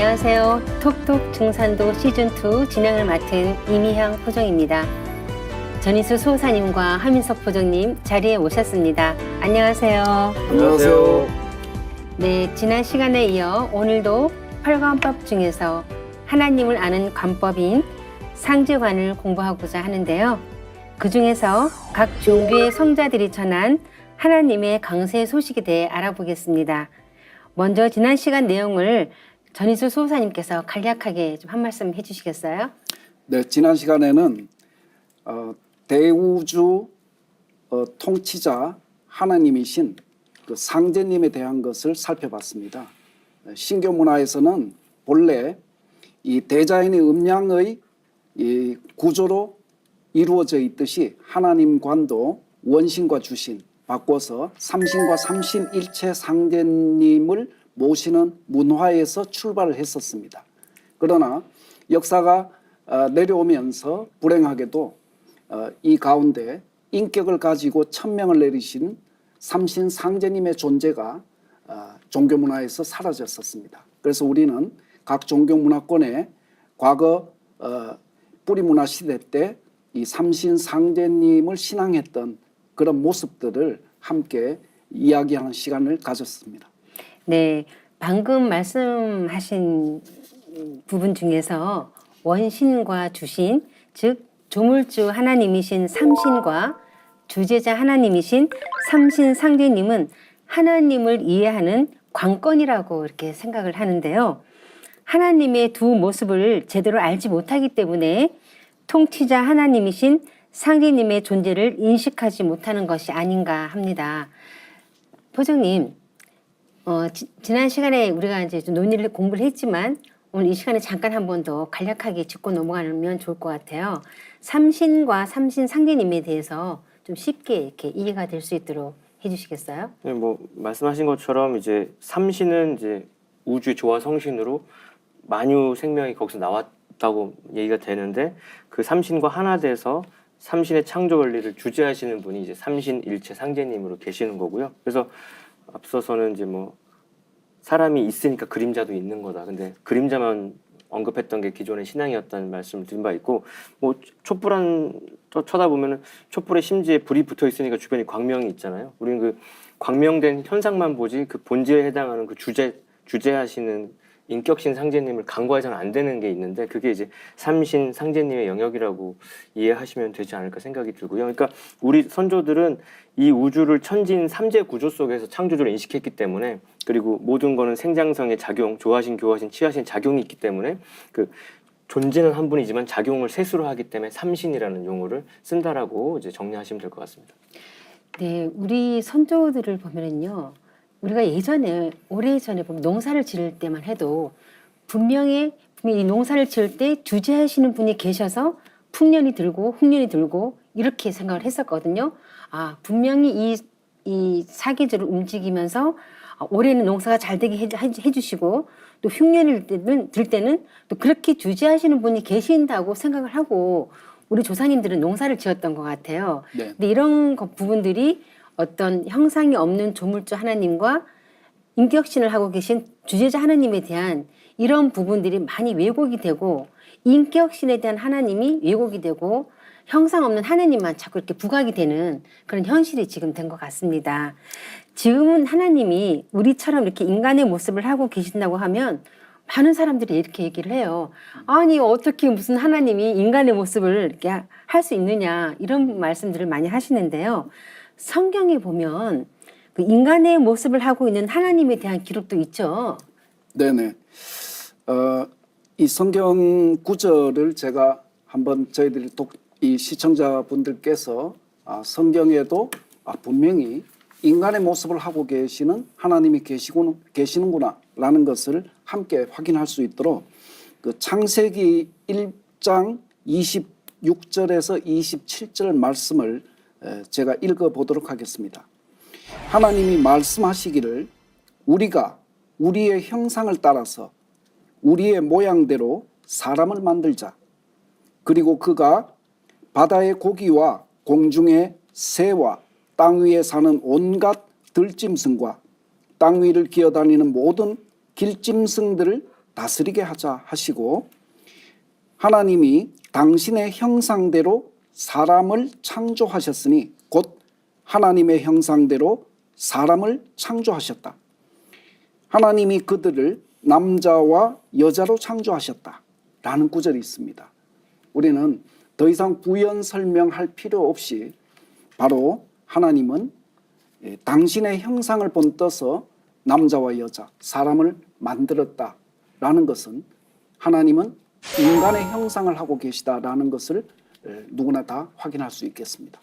안녕하세요. 톡톡 중산도 시즌2 진행을 맡은 이미향 포정입니다. 전희수 소사님과 하민석 포정님 자리에 오셨습니다. 안녕하세요. 안녕하세요. 네, 지난 시간에 이어 오늘도 팔관법 중에서 하나님을 아는 관법인 상제관을 공부하고자 하는데요. 그 중에서 각 종교의 성자들이 전한 하나님의 강세 소식에 대해 알아보겠습니다. 먼저 지난 시간 내용을 전희수 소사님께서 간략하게 좀 한 말씀 해주시겠어요? 네, 지난 시간에는 대우주 통치자 하나님이신 그 상제님에 대한 것을 살펴봤습니다. 신교 문화에서는 본래 이 대자연의 음양의 이 구조로 이루어져 있듯이 하나님관도 원신과 주신 바꿔서 삼신과 삼신일체 상제님을 모시는 문화에서 출발을 했었습니다. 그러나 역사가 내려오면서 불행하게도 이 가운데 인격을 가지고 천명을 내리신 삼신 상제님의 존재가 종교 문화에서 사라졌었습니다. 그래서 우리는 각 종교 문화권의 과거 뿌리 문화 시대 때 이 삼신 상제님을 신앙했던 그런 모습들을 함께 이야기하는 시간을 가졌습니다. 네, 방금 말씀하신 부분 중에서 원신과 주신, 즉 조물주 하나님이신 삼신과 주제자 하나님이신 삼신 상제님은 하나님을 이해하는 관건이라고 이렇게 생각을 하는데요. 하나님의 두 모습을 제대로 알지 못하기 때문에 통치자 하나님이신 상제님의 존재를 인식하지 못하는 것이 아닌가 합니다. 포정님, 지난 시간에 우리가 이제 좀 논의를 공부를 했지만 오늘 이 시간에 잠깐 한 번 더 간략하게 짚고 넘어가면 좋을 것 같아요. 삼신과 삼신 상제님에 대해서 좀 쉽게 이렇게 이해가 될 수 있도록 해주시겠어요? 네, 뭐 말씀하신 것처럼 이제 삼신은 이제 우주의 조화 성신으로 만유 생명이 거기서 나왔다고 얘기가 되는데 그 삼신과 하나 돼서 삼신의 창조 원리를 주재하시는 분이 이제 삼신일체 상제님으로 계시는 거고요. 그래서 앞서서는 이제 뭐 사람이 있으니까 그림자도 있는 거다. 근데 그림자만 언급했던 게 기존의 신앙이었다는 말씀을 드린 바 있고, 뭐 촛불 쳐다보면은 촛불에 심지에 불이 붙어 있으니까 주변에 광명이 있잖아요. 우리는 그 광명된 현상만 보지 그 본질에 해당하는 그 주재하시는 인격신 상제님을 간과해서는 안 되는 게 있는데 그게 이제 삼신 상제님의 영역이라고 이해하시면 되지 않을까 생각이 들고요. 그러니까 우리 선조들은 이 우주를 천지인 삼재 구조 속에서 창조주를 인식했기 때문에, 그리고 모든 거는 생장성의 작용, 조하신, 교하신, 치하신 작용이 있기 때문에 그 존재는 한 분이지만 작용을 셋으로 하기 때문에 삼신이라는 용어를 쓴다라고 이제 정리하시면 될 것 같습니다. 네, 우리 선조들을 보면은요. 우리가 예전에 오래전에 보면 농사를 지을 때만 해도 분명히 이 농사를 지을 때 주재하시는 분이 계셔서 풍년이 들고 흉년이 들고 이렇게 생각을 했었거든요. 아, 분명히 이 사계절을 움직이면서 올해는 농사가 잘 되게 해주시고 또 흉년이 들 때는 또 그렇게 주재하시는 분이 계신다고 생각을 하고 우리 조상님들은 농사를 지었던 것 같아요. 네. 근데 이런 부분들이 어떤 형상이 없는 조물주 하나님과 인격신을 하고 계신 주제자 하나님에 대한 이런 부분들이 많이 왜곡이 되고 인격신에 대한 하나님이 왜곡이 되고 형상 없는 하나님만 자꾸 이렇게 부각이 되는 그런 현실이 지금 된 것 같습니다. 지금은 하나님이 우리처럼 이렇게 인간의 모습을 하고 계신다고 하면 많은 사람들이 이렇게 얘기를 해요. 아니 어떻게 무슨 하나님이 인간의 모습을 이렇게 할 수 있느냐 이런 말씀들을 많이 하시는데요. 성경에 보면 그 인간의 모습을 하고 있는 하나님에 대한 기록도 있죠. 네네. 이 성경 구절을 제가 한번 저희들이 이 시청자분들께서 성경에도 분명히 인간의 모습을 하고 계시는 하나님이 계시는구나 라는 것을 함께 확인할 수 있도록 그 창세기 1장 26절에서 27절 말씀을 제가 읽어보도록 하겠습니다. 하나님이 말씀하시기를 우리가 우리의 형상을 따라서 우리의 모양대로 사람을 만들자. 그리고 그가 바다의 고기와 공중의 새와 땅 위에 사는 온갖 들짐승과 땅 위를 기어다니는 모든 길짐승들을 다스리게 하자 하시고 하나님이 당신의 형상대로 사람을 창조하셨으니 곧 하나님의 형상대로 사람을 창조하셨다. 하나님이 그들을 남자와 여자로 창조하셨다. 라는 구절이 있습니다. 우리는 더 이상 부연 설명할 필요 없이 바로 하나님은 당신의 형상을 본떠서 남자와 여자, 사람을 만들었다라는 것은 하나님은 인간의 형상을 하고 계시다라는 것을 누구나 다 확인할 수 있겠습니다.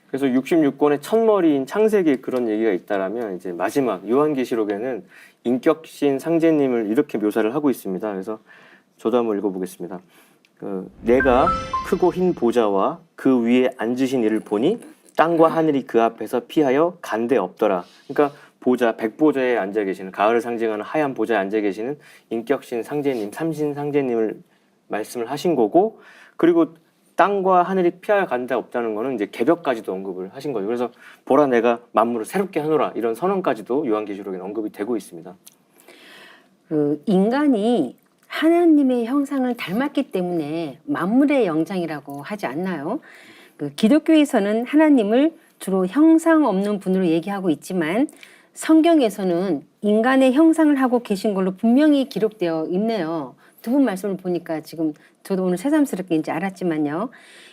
그래서 66권의 첫머리인 창세기에 그런 얘기가 있다라면 이제 마지막 요한계시록에는 인격신 상제님을 이렇게 묘사를 하고 있습니다. 그래서 저도 한번 읽어보겠습니다. 내가 크고 흰 보좌와 그 위에 앉으신 이를 보니 땅과 하늘이 그 앞에서 피하여 간데 없더라. 그러니까 보좌, 백보좌에 앉아 계시는, 가을을 상징하는 하얀 보좌에 앉아 계시는 인격신 상제님, 삼신 상제님을 말씀을 하신 거고, 그리고 땅과 하늘이 피하여 간데 없다는 거는 이제 개벽까지도 언급을 하신 거죠. 그래서 보라 내가 만물을 새롭게 하노라 이런 선언까지도 요한계시록에 언급이 되고 있습니다. 인간이 하나님의 형상을 닮았기 때문에 만물의 영장이라고 하지 않나요? 기독교에서는 하나님을 주로 형상 없는 분으로 얘기하고 있지만 성경에서는 인간의 형상을 하고 계신 걸로 분명히 기록되어 있네요. 두 분 말씀을 보니까 지금 저도 오늘 새삼스럽게 이제 알았지만요.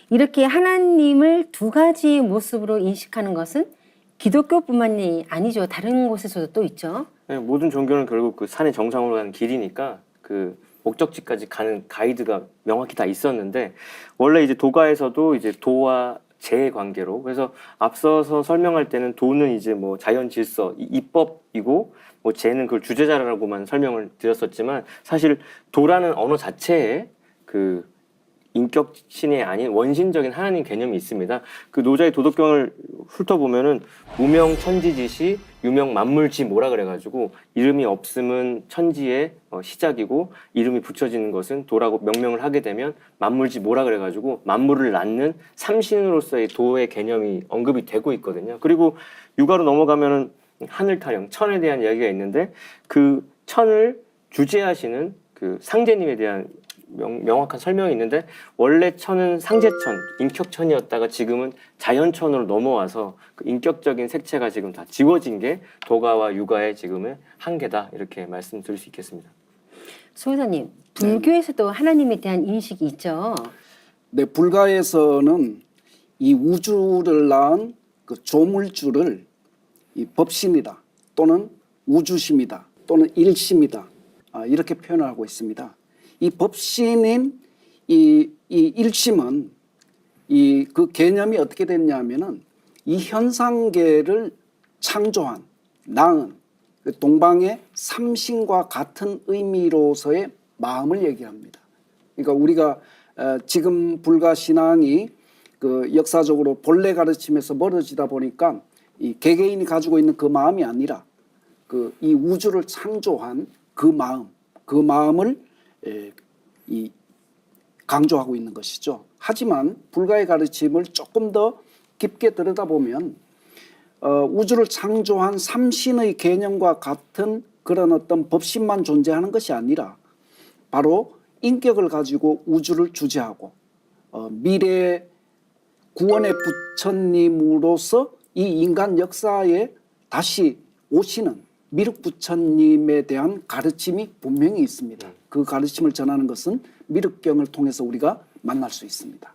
이렇게 하나님을 두 가지 모습으로 인식하는 것은 기독교뿐만이 아니죠. 다른 곳에서도 또 있죠. 네, 모든 종교는 결국 그 산의 정상으로 가는 길이니까 그 목적지까지 가는 가이드가 명확히 다 있었는데 원래 이제 도가에서도 이제 도와 재의 관계로 그래서 앞서서 설명할 때는 도는 이제 뭐 자연 질서, 입법이고 뭐 재는 그걸 주제자라고만 설명을 드렸었지만 사실 도라는 언어 자체에 그 인격신이 아닌 원신적인 하나님 개념이 있습니다. 그 노자의 도덕경을 훑어보면은 무명 천지지시 유명 만물지 뭐라 그래가지고 이름이 없음은 천지의 시작이고 이름이 붙여지는 것은 도라고 명명을 하게 되면 만물지 뭐라 그래가지고 만물을 낳는 삼신으로서의 도의 개념이 언급이 되고 있거든요. 그리고 육아로 넘어가면은 하늘 타령, 천에 대한 이야기가 있는데 그 천을 주재하시는 그 상제님에 대한 명확한 설명이 있는데 원래 천은 상제천, 인격천이었다가 지금은 자연천으로 넘어와서 그 인격적인 색채가 지금 다 지워진 게 도가와 육아의 지금의 한계다 이렇게 말씀드릴 수 있겠습니다. 소유사님, 불교에서도 하나님에 대한 인식이 있죠. 네, 불가에서는 이 우주를 낳은 그 조물주를 이 법신이다 또는 우주심이다 또는 일심이다 이렇게 표현을 하고 있습니다. 이 법신인 이 일심은 그 개념이 어떻게 됐냐면은 이 현상계를 창조한 낳은 동방의 삼신과 같은 의미로서의 마음을 얘기합니다. 그러니까 우리가 지금 불가 신앙이 그 역사적으로 본래 가르침에서 멀어지다 보니까 이 개개인이 가지고 있는 그 마음이 아니라 그 이 우주를 창조한 그 마음을 강조하고 있는 것이죠. 하지만 불가의 가르침을 조금 더 깊게 들여다보면 우주를 창조한 삼신의 개념과 같은 그런 어떤 법신만 존재하는 것이 아니라 바로 인격을 가지고 우주를 주재하고 미래 구원의 부처님으로서 이 인간 역사에 다시 오시는 미륵 부처님에 대한 가르침이 분명히 있습니다. 그 가르침을 전하는 것은 미륵경을 통해서 우리가 만날 수 있습니다.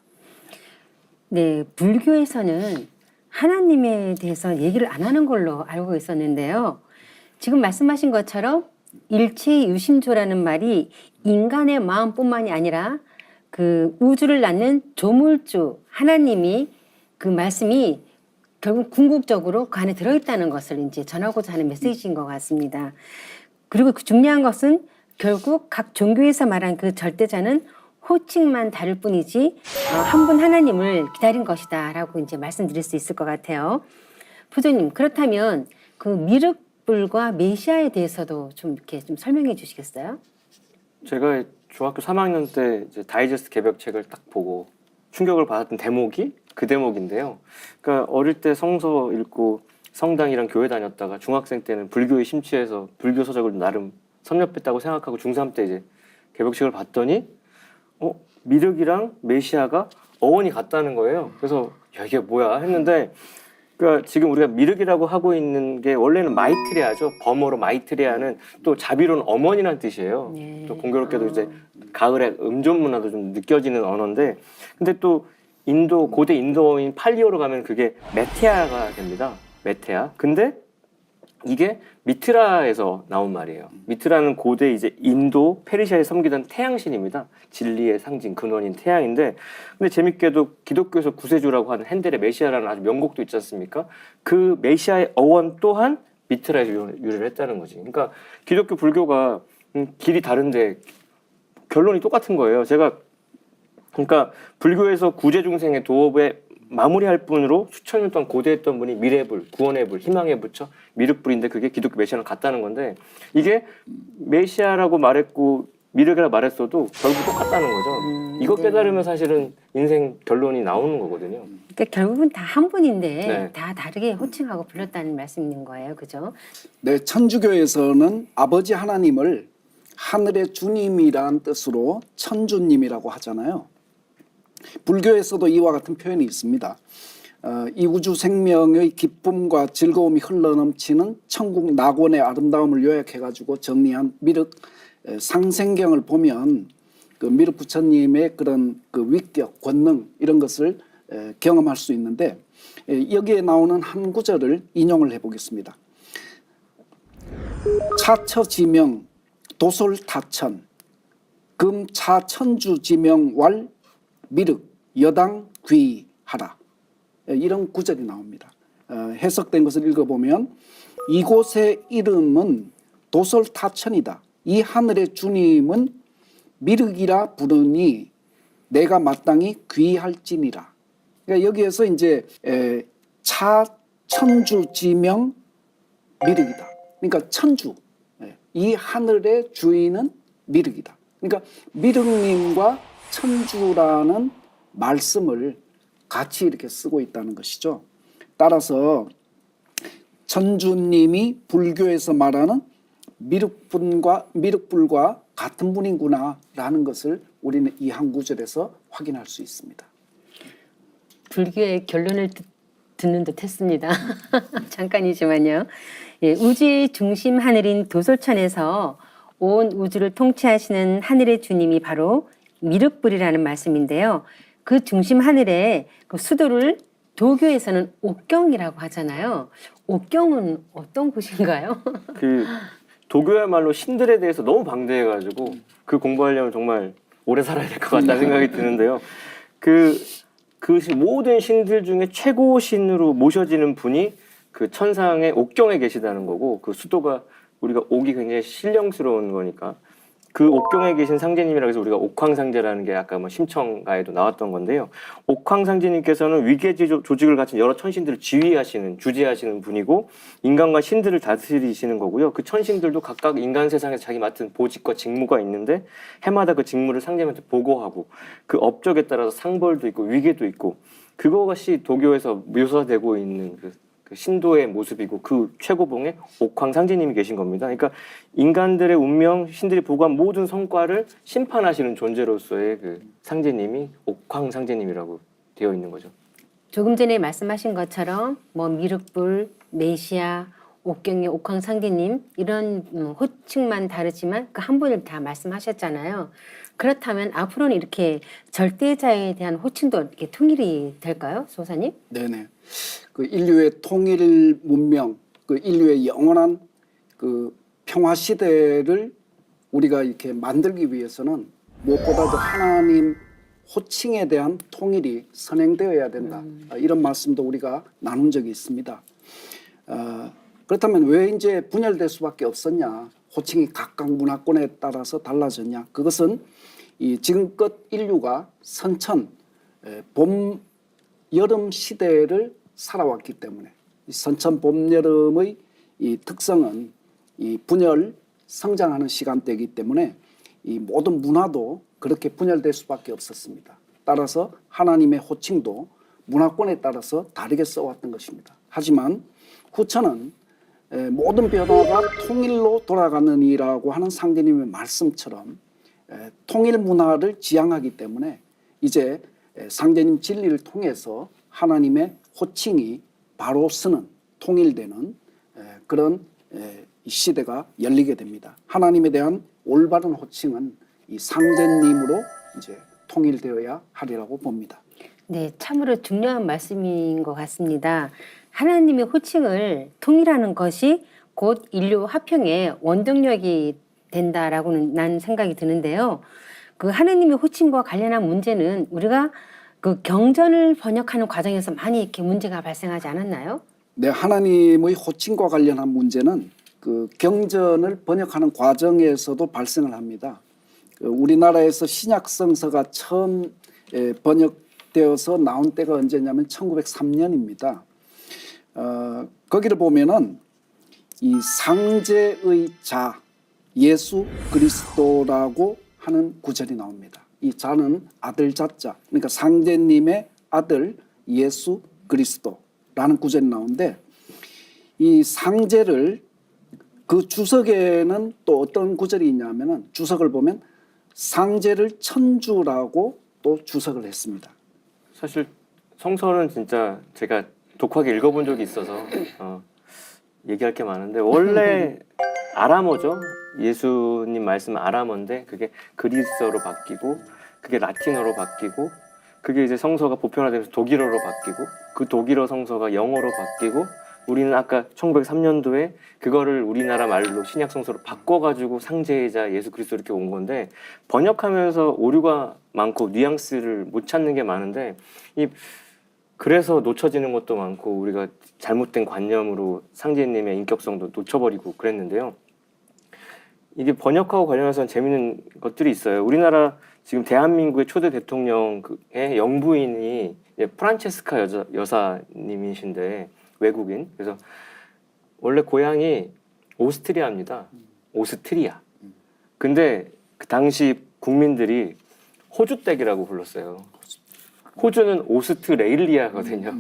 네, 불교에서는 하나님에 대해서 얘기를 안 하는 걸로 알고 있었는데요. 지금 말씀하신 것처럼 일체유심조라는 말이 인간의 마음뿐만이 아니라 그 우주를 낳는 조물주 하나님이 그 말씀이 결국 궁극적으로 그 안에 들어있다는 것을 이제 전하고자 하는 메시지인 것 같습니다. 그리고 그 중요한 것은 결국 각 종교에서 말한 그 절대자는 호칭만 다를 뿐이지 한 분 하나님을 기다린 것이다라고 이제 말씀드릴 수 있을 것 같아요. 부조님, 그렇다면 그 미륵불과 메시아에 대해서도 좀 이렇게 좀 설명해 주시겠어요? 제가 중학교 3학년 때 이제 다이제스트 개벽책을 딱 보고 충격을 받았던 대목이 그 대목인데요. 그러니까 어릴 때 성서 읽고 성당이랑 교회 다녔다가 중학생 때는 불교에 심취해서 불교 서적을 나름 섭렵했다고 생각하고 중3 때 이제 개벽식을 봤더니 미륵이랑 메시아가 어원이 같다는 거예요. 그래서 야 이게 뭐야 했는데 그러니까 지금 우리가 미륵이라고 하고 있는 게 원래는 마이트레아죠. 범어로 마이트레아는 또 자비로운 어머니라는 뜻이에요. 네. 또 공교롭게도 이제 가을의 음존 문화도 좀 느껴지는 언어인데 근데 또 고대 인도어인 팔리어로 가면 그게 메테아가 됩니다. 메테아. 근데 이게 미트라에서 나온 말이에요. 미트라는 고대 이제 인도 페르시아에 섬기던 태양신입니다. 진리의 상징 근원인 태양인데 근데 재밌게도 기독교에서 구세주라고 하는 핸델의 메시아라는 아주 명곡도 있지 않습니까? 그 메시아의 어원 또한 미트라에서 유래를 했다는 거지. 그러니까 기독교 불교가 길이 다른데 결론이 똑같은 거예요. 제가 그러니까 불교에서 구제중생의 도업에 마무리할 분으로 수천 년 동안 고대했던 분이 미래불, 구원의 불, 희망의 부처, 미륵불인데 그게 기독교 메시아랑 같다는 건데 이게 메시아라고 말했고 미륵이라고 말했어도 결국 똑같다는 거죠. 이거 깨달으면 사실은 인생 결론이 나오는 거거든요. 그러니까 결국은 다 한 분인데 네. 다 다르게 호칭하고 불렀다는 말씀인 거예요. 그죠? 네, 천주교에서는 아버지 하나님을 하늘의 주님이란 뜻으로 천주님이라고 하잖아요. 불교에서도 이와 같은 표현이 있습니다. 이 우주 생명의 기쁨과 즐거움이 흘러넘치는 천국 낙원의 아름다움을 요약해가지고 정리한 미륵 상생경을 보면 그 미륵 부처님의 그런 그 위격, 권능 이런 것을 경험할 수 있는데 여기에 나오는 한 구절을 인용을 해보겠습니다. 차처지명 도솔타천 금차천주지명왈 미륵 여당 귀하라 이런 구절이 나옵니다. 해석된 것을 읽어보면 이곳의 이름은 도솔타천이다. 이 하늘의 주님은 미륵이라 부르니 내가 마땅히 귀할지니라. 그러니까 여기에서 이제 차천주지명 미륵이다. 그러니까 천주, 이 하늘의 주인은 미륵이다. 그러니까 미륵님과 천주라는 말씀을 같이 이렇게 쓰고 있다는 것이죠. 따라서 천주님이 불교에서 말하는 미륵불과 같은 분이구나라는 것을 우리는 이 한 구절에서 확인할 수 있습니다. 불교의 결론을 듣는 듯 했습니다. 잠깐이지만요. 예, 우주의 중심 하늘인 도솔천에서 온 우주를 통치하시는 하늘의 주님이 바로 미륵불이라는 말씀인데요. 그 중심 하늘에 그 수도를 도교에서는 옥경이라고 하잖아요. 옥경은 어떤 곳인가요? 그 도교야말로 신들에 대해서 너무 방대해가지고 그 공부하려면 정말 오래 살아야 될 것 같다는 생각이 드는데요. 그 모든 신들 중에 최고 신으로 모셔지는 분이 그 천상의 옥경에 계시다는 거고 그 수도가 우리가 옥이 굉장히 신령스러운 거니까 그 옥경에 계신 상제님이라고 해서 우리가 옥황상제라는 게 아까 뭐 심청가에도 나왔던 건데요. 옥황상제님께서는 위계지 조직을 갖춘 여러 천신들을 지휘하시는 주재하시는 분이고 인간과 신들을 다스리시는 거고요. 그 천신들도 각각 인간 세상에서 자기 맡은 보직과 직무가 있는데 해마다 그 직무를 상제한테 보고하고 그 업적에 따라서 상벌도 있고 위계도 있고 그것이 도교에서 묘사되고 있는 그 신도의 모습이고 그 최고봉에 옥황상제님이 계신 겁니다. 그러니까 인간들의 운명, 신들이 보고한 모든 성과를 심판하시는 존재로서의 그 상제님이 옥황상제님이라고 되어 있는 거죠. 조금 전에 말씀하신 것처럼 뭐 미륵불, 메시아, 옥경의 옥황상제님 이런 호칭만 다르지만 그 한 분을 다 말씀하셨잖아요. 그렇다면 앞으로는 이렇게 절대자에 대한 호칭도 이렇게 통일이 될까요, 소사님? 네네. 그 인류의 통일 문명, 그 인류의 영원한 그 평화 시대를 우리가 이렇게 만들기 위해서는 무엇보다도 하나님 호칭에 대한 통일이 선행되어야 된다. 이런 말씀도 우리가 나눈 적이 있습니다. 그렇다면 왜 이제 분열될 수밖에 없었냐? 호칭이 각각 문화권에 따라서 달라졌냐? 그것은 이 지금껏 인류가 선천, 봄, 여름 시대를 살아왔기 때문에 이 선천, 봄, 여름의 이 특성은 이 분열, 성장하는 시간대이기 때문에 이 모든 문화도 그렇게 분열될 수밖에 없었습니다. 따라서 하나님의 호칭도 문화권에 따라서 다르게 써왔던 것입니다. 하지만 후천은 모든 변화가 통일로 돌아가느니라고 하는 상제님의 말씀처럼 통일 문화를 지향하기 때문에 이제 상제님 진리를 통해서 하나님의 호칭이 바로 쓰는 통일되는 그런 이 시대가 열리게 됩니다. 하나님에 대한 올바른 호칭은 이 상제님으로 이제 통일되어야 하리라고 봅니다. 네, 참으로 중요한 말씀인 것 같습니다. 하나님의 호칭을 통일하는 것이 곧 인류 화평의 원동력이 된다라고는 난 생각이 드는데요. 그 하나님의 호칭과 관련한 문제는 우리가 그 경전을 번역하는 과정에서 많이 이렇게 문제가 발생하지 않았나요? 네, 하나님의 호칭과 관련한 문제는 그 경전을 번역하는 과정에서도 발생을 합니다. 우리나라에서 신약 성서가 처음 번역되어서 나온 때가 언제냐면 1903년입니다. 거기를 보면은 이 상제의 자 예수 그리스도라고 하는 구절이 나옵니다. 이 자는 아들 자자, 그러니까 상제님의 아들 예수 그리스도라는 구절이 나오는데 이 상제를 그 주석에는 또 어떤 구절이 있냐면은 주석을 보면 상제를 천주라고 또 주석을 했습니다. 사실 성서는 진짜 제가 독하게 읽어본 적이 있어서 얘기할 게 많은데 원래 아람어죠. 예수님 말씀은 아람어인데 그게 그리스어로 바뀌고 그게 라틴어로 바뀌고 그게 이제 성서가 보편화되면서 독일어로 바뀌고 그 독일어 성서가 영어로 바뀌고 우리는 아까 1903년도에 그거를 우리나라 말로 신약 성서로 바꿔가지고 상제자 예수 그리스도 이렇게 온 건데 번역하면서 오류가 많고 뉘앙스를 못 찾는 게 많은데 그래서 놓쳐지는 것도 많고 우리가 잘못된 관념으로 상제님의 인격성도 놓쳐버리고 그랬는데요. 이게 번역하고 관련해서는 재밌는 것들이 있어요. 우리나라 지금 대한민국의 초대 대통령의 영부인이 프란체스카 여사님이신데 외국인. 그래서 원래 고향이 오스트리아입니다. 오스트리아. 근데 그 당시 국민들이 호주댁이라고 불렀어요. 호주는 오스트레일리아거든요.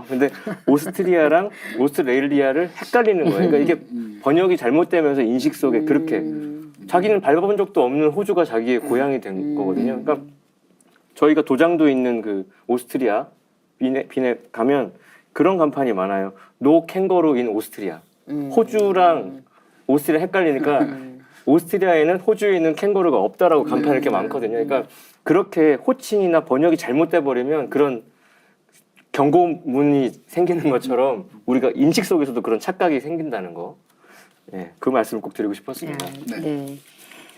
근데 오스트리아랑 오스트레일리아를 헷갈리는 거예요. 그러니까 이게 번역이 잘못되면서 인식 속에 그렇게 자기는 밟아본 적도 없는 호주가 자기의 고향이 된 거거든요. 그러니까 저희가 도장도 있는 그 오스트리아 빈에 가면 그런 간판이 많아요. No kangaroo in 오스트리아. 호주랑 오스트리아 헷갈리니까 오스트리아에는 호주에 있는 캥거루가 없다라고 간판이 이렇게 많거든요. 그러니까 그렇게 호칭이나 번역이 잘못돼 버리면 그런 경고문이 생기는 것처럼 우리가 인식 속에서도 그런 착각이 생긴다는 거. 예, 그 말씀을 꼭 드리고 싶었습니다. 네.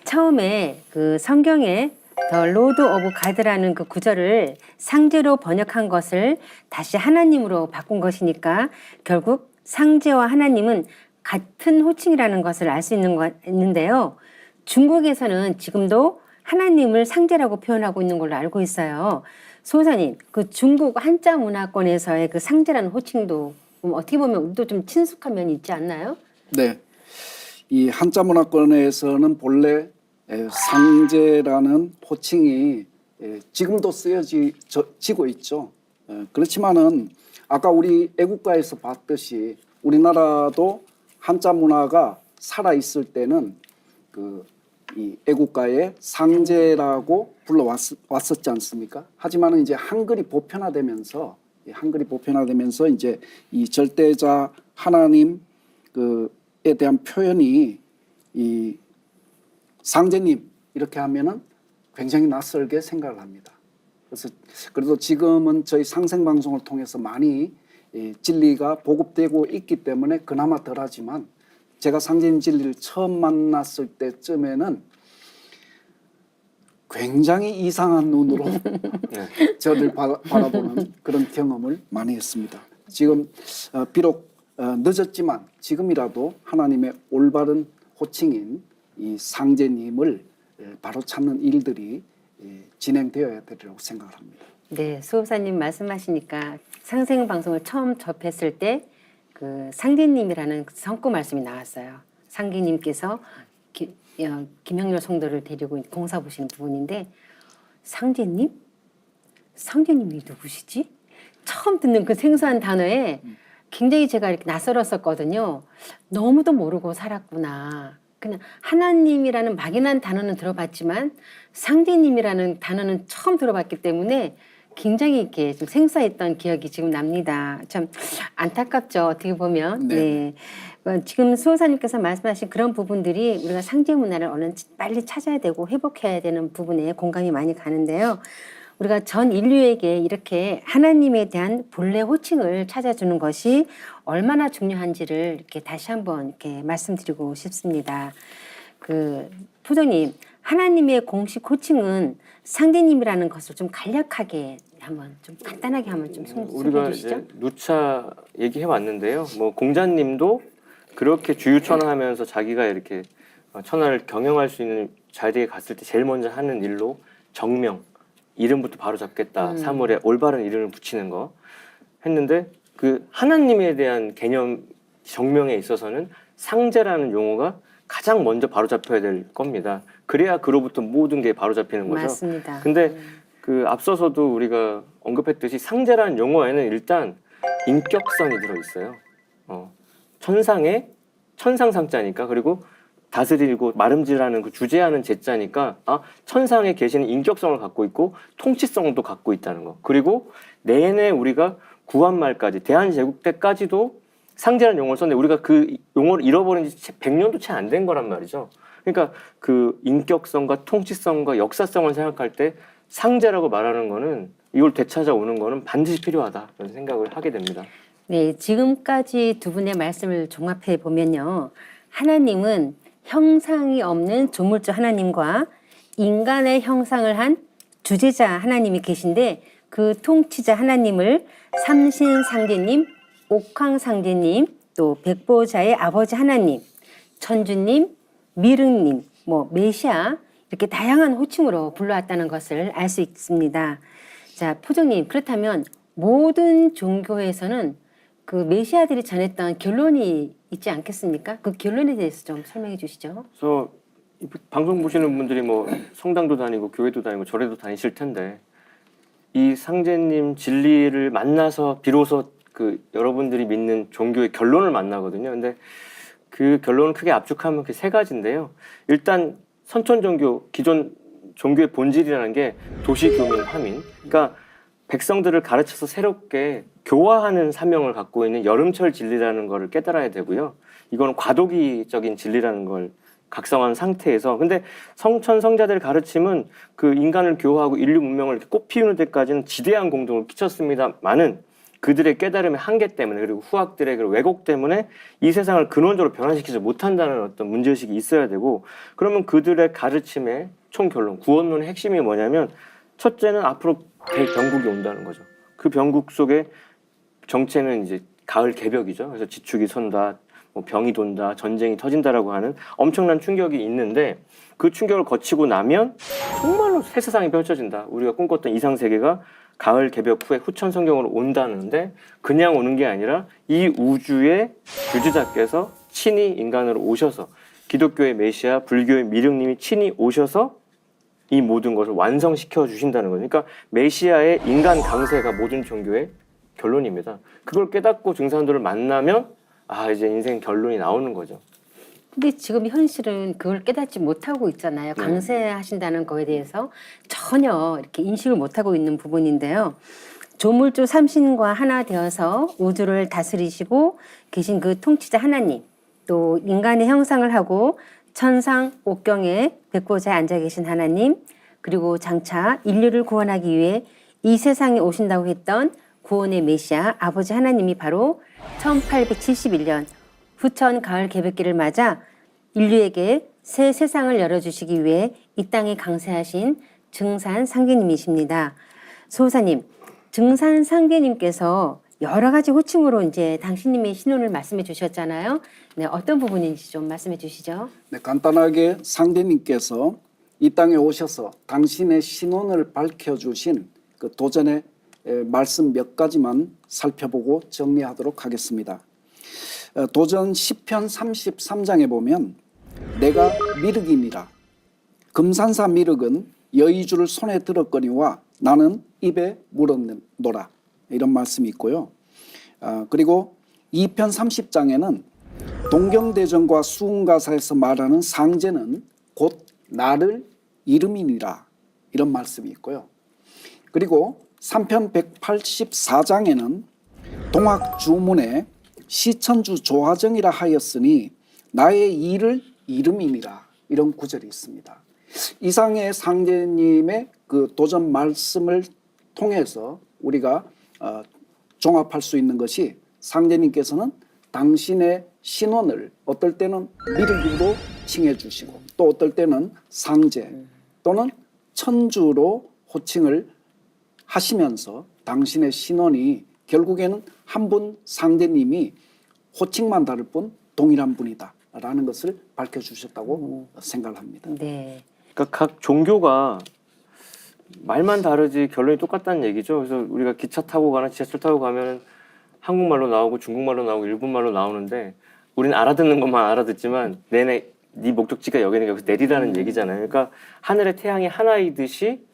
처음에 그 성경에 The Lord of God라는 그 구절을 상제로 번역한 것을 다시 하나님으로 바꾼 것이니까 결국 상제와 하나님은 같은 호칭이라는 것을 알 수 있는데요. 중국에서는 지금도 하나님을 상제라고 표현하고 있는 걸로 알고 있어요. 소사님, 그 중국 한자 문화권에서의 그 상제라는 호칭도 어떻게 보면 우리도 좀 친숙한 면이 있지 않나요? 네, 이 한자 문화권에서는 본래 상제라는 호칭이 지금도 쓰여지고 있죠. 그렇지만은 아까 우리 애국가에서 봤듯이 우리나라도 한자 문화가 살아 있을 때는 이 애국가에 상제라고 불러왔었지 않습니까? 하지만은 이제 한글이 보편화되면서 이제 이 절대자 하나님 에 대한 표현이 이 상제님 이렇게 하면은 굉장히 낯설게 생각을 합니다. 그래서 그래도 지금은 저희 상생방송을 통해서 많이 진리가 보급되고 있기 때문에 그나마 덜하지만 제가 상제님 진리를 처음 만났을 때쯤에는 굉장히 이상한 눈으로 저를 바라보는 그런 경험을 많이 했습니다. 지금 비록 늦었지만 지금이라도 하나님의 올바른 호칭인 이 상제님을 바로 찾는 일들이 진행되어야 되리라고 생각을 합니다. 네, 수호사님 말씀하시니까 상생방송을 처음 접했을 때 그 상제님이라는 성구 말씀이 나왔어요. 상제님께서 김형렬 성도를 데리고 공사 보시는 부분인데 상제님? 상제님이 누구시지? 처음 듣는 그 생소한 단어에 굉장히 제가 이렇게 낯설었었거든요. 너무도 모르고 살았구나. 그냥 하나님이라는 막연한 단어는 들어봤지만 상제님이라는 단어는 처음 들어봤기 때문에 굉장히 이렇게 좀 생소했던 기억이 지금 납니다. 참 안타깝죠. 어떻게 보면. 네. 지금 수호사님께서 말씀하신 그런 부분들이 우리가 상제 문화를 얼른 빨리 찾아야 되고 회복해야 되는 부분에 공감이 많이 가는데요. 우리가 전 인류에게 이렇게 하나님에 대한 본래 호칭을 찾아주는 것이 얼마나 중요한지를 이렇게 다시 한번 이렇게 말씀드리고 싶습니다. 부장님, 하나님의 공식 호칭은 상대님이라는 것을 좀 간략하게 한번 좀 간단하게 한번 좀 우리가 소개해 주시죠. 이제 누차 얘기해 왔는데요. 뭐 공자님도 그렇게 주유천하하면서 자기가 이렇게 천하를 경영할 수 있는 자리에 갔을 때 제일 먼저 하는 일로 정명, 이름부터 바로 잡겠다. 사물에 올바른 이름을 붙이는 거 했는데 그 하나님에 대한 개념 정명에 있어서는 상제라는 용어가 가장 먼저 바로 잡혀야 될 겁니다. 그래야 그로부터 모든 게 바로 잡히는 거죠. 맞습니다. 근데 그 앞서서도 우리가 언급했듯이 상제라는 용어에는 일단 인격성이 들어 있어요. 천상의 천상상자니까, 그리고 다스리고 마름질하는 그 주재하는 제자니까 천상에 계시는 인격성을 갖고 있고 통치성도 갖고 있다는 거. 그리고 내내 우리가 구한말까지 대한제국 때까지도 상제라는 용어를 썼는데 우리가 그 용어를 잃어버린 지 100년도 채 안 된 거란 말이죠. 그러니까 그 인격성과 통치성과 역사성을 생각할 때 상제라고 말하는 거는, 이걸 되찾아오는 거는 반드시 필요하다, 이런 생각을 하게 됩니다. 네, 지금까지 두 분의 말씀을 종합해 보면요. 하나님은 형상이 없는 조물주 하나님과 인간의 형상을 한 주제자 하나님이 계신데, 그 통치자 하나님을 삼신상제님, 옥황상제님, 또 백보자의 아버지 하나님, 천주님, 미륵님, 메시아, 이렇게 다양한 호칭으로 불러왔다는 것을 알 수 있습니다. 자, 포정님, 그렇다면 모든 종교에서는 그 메시아들이 전했던 결론이 있지 않겠습니까? 그 결론에 대해서 좀 설명해 주시죠. 그래서 이 방송 보시는 분들이 뭐 성당도 다니고 교회도 다니고 절에도 다니실 텐데, 이 상제님 진리를 만나서 비로소 그 여러분들이 믿는 종교의 결론을 만나거든요. 근데 그 결론을 크게 압축하면 그 세 가지인데요. 일단 선천 종교, 기존 종교의 본질이라는 게 도시교민 화민, 그러니까 백성들을 가르쳐서 새롭게 교화하는 사명을 갖고 있는 여름철 진리라는 걸 깨달아야 되고요. 이거는 과도기적인 진리라는 걸 각성한 상태에서, 근데 성천 성자들 가르침은 그 인간을 교화하고 인류 문명을 이렇게 꽃피우는 데까지는 지대한 공동을 끼쳤습니다만은 그들의 깨달음의 한계 때문에, 그리고 후학들의 그 왜곡 때문에 이 세상을 근원적으로 변화시키지 못한다는 어떤 문제의식이 있어야 되고, 그러면 그들의 가르침의 총결론, 구원론의 핵심이 뭐냐면, 첫째는 앞으로 대병국이 온다는 거죠. 그 병국 속에 정체는 이제 가을 개벽이죠. 그래서 지축이 선다, 병이 돈다, 전쟁이 터진다라고 하는 엄청난 충격이 있는데, 그 충격을 거치고 나면 정말로 새 세상이 펼쳐진다. 우리가 꿈꿨던 이상 세계가 가을 개벽 후에 후천 성경으로 온다는데, 그냥 오는 게 아니라 이 우주의 주지자께서 친히 인간으로 오셔서, 기독교의 메시아, 불교의 미륵님이 친히 오셔서 이 모든 것을 완성시켜 주신다는 거죠. 그러니까 메시아의 인간 강세가 모든 종교의 결론입니다. 그걸 깨닫고 증사원들을 만나면 이제 인생 결론이 나오는 거죠. 근데 지금 현실은 그걸 깨닫지 못하고 있잖아요. 강세하신다는 거에 대해서 전혀 이렇게 인식을 못하고 있는 부분인데요. 조물주 삼신과 하나 되어서 우주를 다스리시고 계신 그 통치자 하나님, 또 인간의 형상을 하고 천상 옥경에 백보자에 앉아 계신 하나님, 그리고 장차 인류를 구원하기 위해 이 세상에 오신다고 했던 구원의 메시아 아버지 하나님이 바로 1871년 후천 가을 개벽기를 맞아 인류에게 새 세상을 열어주시기 위해 이 땅에 강세하신 증산 상계님이십니다. 소호사님, 증산 상계님께서 여러 가지 호칭으로 이제 당신님의 신혼을 말씀해 주셨잖아요. 네, 어떤 부분인지 좀 말씀해 주시죠. 네, 간단하게 상대님께서 이 땅에 오셔서 당신의 신원을 밝혀주신 그 도전의 말씀 몇 가지만 살펴보고 정리하도록 하겠습니다. 도전 10편 33장에 보면 내가 미륵이니라. 금산사 미륵은 여의주를 손에 들었거니와 나는 입에 물었노라. 이런 말씀이 있고요. 그리고 2편 30장에는 동경대전과 수훈가사에서 말하는 상제는 곧 나를 이름이니라 이런 말씀이 있고요. 그리고 3편 184장에는 동학주문에 시천주 조화정이라 하였으니 나의 일을 이름이니라 이런 구절이 있습니다. 이상의 상제님의 그 도전 말씀을 통해서 우리가 종합할 수 있는 것이 상제님께서는 당신의 신원을 어떨 때는 미륵으로 칭해 주시고 또 어떨 때는 상제 또는 천주로 호칭을 하시면서 당신의 신원이 결국에는 한 분 상제님이 호칭만 다를 뿐 동일한 분이다라는 것을 밝혀주셨다고 생각을 합니다. 네. 그러니까 각 종교가 말만 다르지 결론이 똑같다는 얘기죠. 그래서 우리가 기차 타고 가나 지하철 타고 가면 한국말로 나오고 중국말로 나오고 일본말로 나오는데 우리는 알아듣는 것만 알아듣지만 내내 네 목적지가 여기는 여기서 내리라는 얘기잖아요. 그러니까 하늘의 태양이 하나이듯이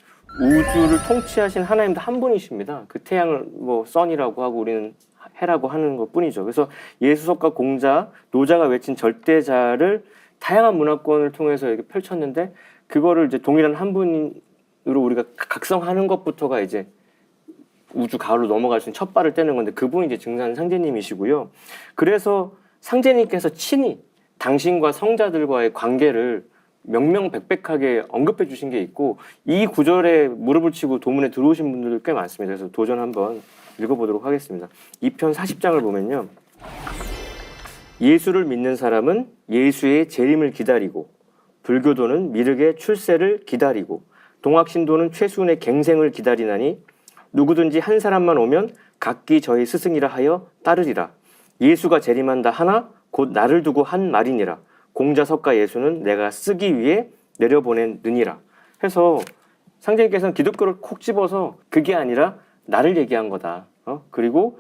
우주를 통치하신 하나님도 한 분이십니다. 그 태양을 뭐 선이라고 하고 우리는 해라고 하는 것 뿐이죠. 그래서 예수석과 공자, 노자가 외친 절대자를 다양한 문화권을 통해서 이렇게 펼쳤는데 그거를 이제 동일한 한 분으로 우리가 각성하는 것부터가 이제 우주 가을로 넘어갈 수 있는 첫 발을 떼는 건데 그분이 이제 증산 상제님이시고요. 그래서 상제님께서 친히 당신과 성자들과의 관계를 명명백백하게 언급해 주신 게 있고 이 구절에 무릎을 치고 도문에 들어오신 분들 꽤 많습니다. 그래서 도전 한번 읽어보도록 하겠습니다. 2편 40장을 보면요. 예수를 믿는 사람은 예수의 재림을 기다리고 불교도는 미륵의 출세를 기다리고 동학신도는 최순의 갱생을 기다리나니 누구든지 한 사람만 오면 각기 저희 스승이라 하여 따르리라. 예수가 재림한다 하나 곧 나를 두고 한 말이니라. 공자석가 예수는 내가 쓰기 위해 내려보내느니라. 해서 상제님께서는 기독교를 콕 집어서 그게 아니라 나를 얘기한 거다. 그리고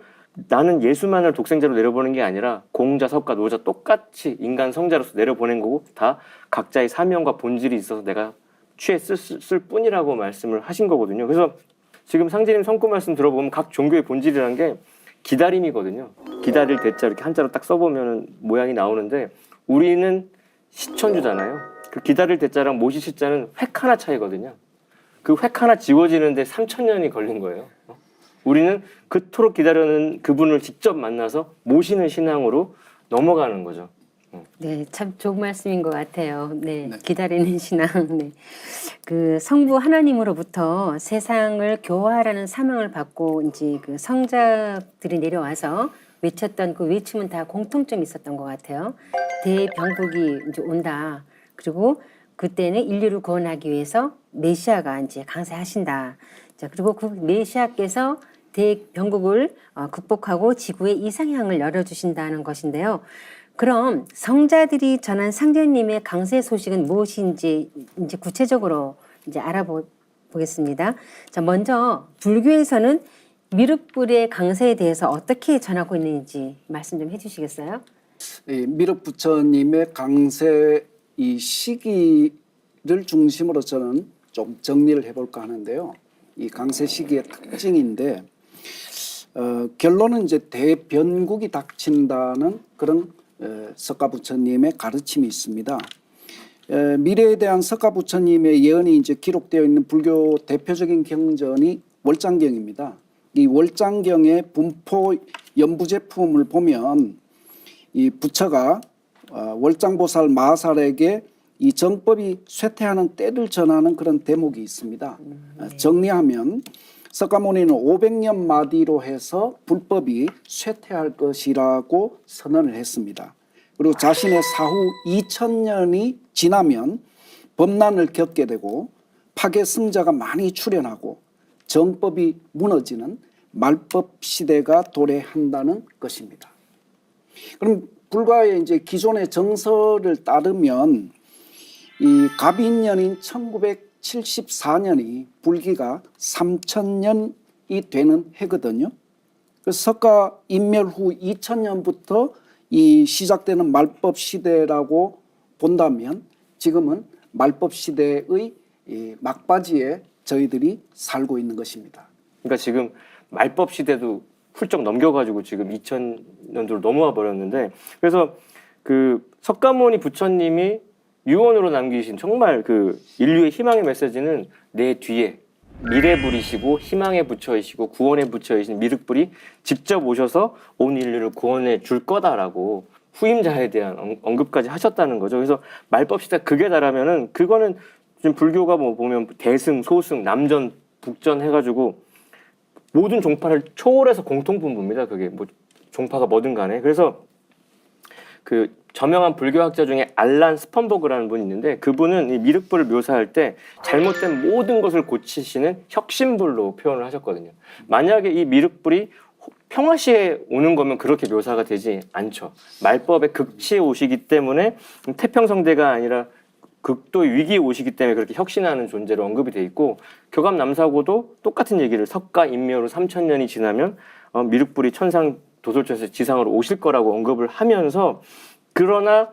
나는 예수만을 독생자로 내려보낸 게 아니라 공자, 석가, 노자 똑같이 인간 성자로서 내려보낸 거고 다 각자의 사명과 본질이 있어서 내가 취해 쓸 뿐이라고 말씀을 하신 거거든요. 그래서 지금 상제님 성구 말씀 들어보면 각 종교의 본질이라는 게 기다림이거든요. 기다릴 대자 이렇게 한자로 딱 써보면 모양이 나오는데 우리는 시천주잖아요. 그 기다릴 대자랑 모시 시자는 획 하나 차이거든요. 그 획 하나 지워지는데 3,000년이 걸린 거예요. 우리는 그토록 기다려는 그분을 직접 만나서 모시는 신앙으로 넘어가는 거죠. 네, 참 좋은 말씀인 것 같아요. 네, 네. 기다리는 신앙. 네. 그 성부 하나님으로부터 세상을 교화하라는 사명을 받고 이제 그 성자들이 내려와서 외쳤던 그 외침은 다 공통점이 있었던 것 같아요. 대병국이 이제 온다. 그리고 그때는 인류를 구원하기 위해서 메시아가 이제 강세하신다. 자, 그리고 그 메시아께서 대병국을 극복하고 지구의 이상향을 열어주신다는 것인데요. 그럼 성자들이 전한 상제님의 강세 소식은 무엇인지 이제 구체적으로 이제 알아보겠습니다. 자, 먼저 불교에서는 미륵불의 강세에 대해서 어떻게 전하고 있는지 말씀 좀 해주시겠어요? 이 미륵 부처님의 강세 이 시기를 중심으로 저는 좀 정리를 해볼까 하는데요. 이 강세 시기의 특징인데 결론은 이제 대변국이 닥친다는 그런 석가 부처님의 가르침이 있습니다. 미래에 대한 석가 부처님의 예언이 이제 기록되어 있는 불교 대표적인 경전이 월장경입니다. 이 월장경의 분포 연부제품을 보면 이 부처가 월장보살 마살에게 이 정법이 쇠퇴하는 때를 전하는 그런 대목이 있습니다. 정리하면 석가모니는 500년 마디로 해서 불법이 쇠퇴할 것이라고 선언을 했습니다. 그리고 자신의 사후 2000년이 지나면 범난을 겪게 되고 파괴 승자가 많이 출현하고 정법이 무너지는 말법 시대가 도래한다는 것입니다. 그럼 불과의 이제 기존의 정설을 따르면 이 갑인년인 1974년이 불기가 3000년이 되는 해거든요. 그래서 석가 인멸 후 2000년부터 이 시작되는 말법 시대라고 본다면 지금은 말법 시대의 이 막바지에 저희들이 살고 있는 것입니다. 그러니까 지금 말법 시대도 훌쩍 넘겨가지고 지금 2000년도로 넘어와 버렸는데, 그래서 그 석가모니 부처님이 유언으로 남기신 정말 그 인류의 희망의 메시지는 내 뒤에 미래불이시고 희망의 부처이시고 구원의 부처이신 미륵불이 직접 오셔서 온 인류를 구원해 줄 거다라고 후임자에 대한 언급까지 하셨다는 거죠. 그래서 말법 시대 극에 달하면은 그거는 지금 불교가 뭐 보면 대승, 소승, 남전, 북전 해가지고 모든 종파를 초월해서 공통분부입니다. 그게 뭐 종파가 뭐든 간에. 그래서 그 저명한 불교학자 중에 알란 스펀버그라는 분이 있는데, 그분은 이 미륵불을 묘사할 때 잘못된 모든 것을 고치시는 혁신불로 표현을 하셨거든요. 만약에 이 미륵불이 평화시에 오는 거면 그렇게 묘사가 되지 않죠. 말법의 극치에 오시기 때문에 태평성대가 아니라 극도의 위기에 오시기 때문에 그렇게 혁신하는 존재로 언급이 돼 있고, 교감남사고도 똑같은 얘기를 석가 인묘로 3000년이 지나면 미륵불이 천상 도솔천에서 지상으로 오실 거라고 언급을 하면서, 그러나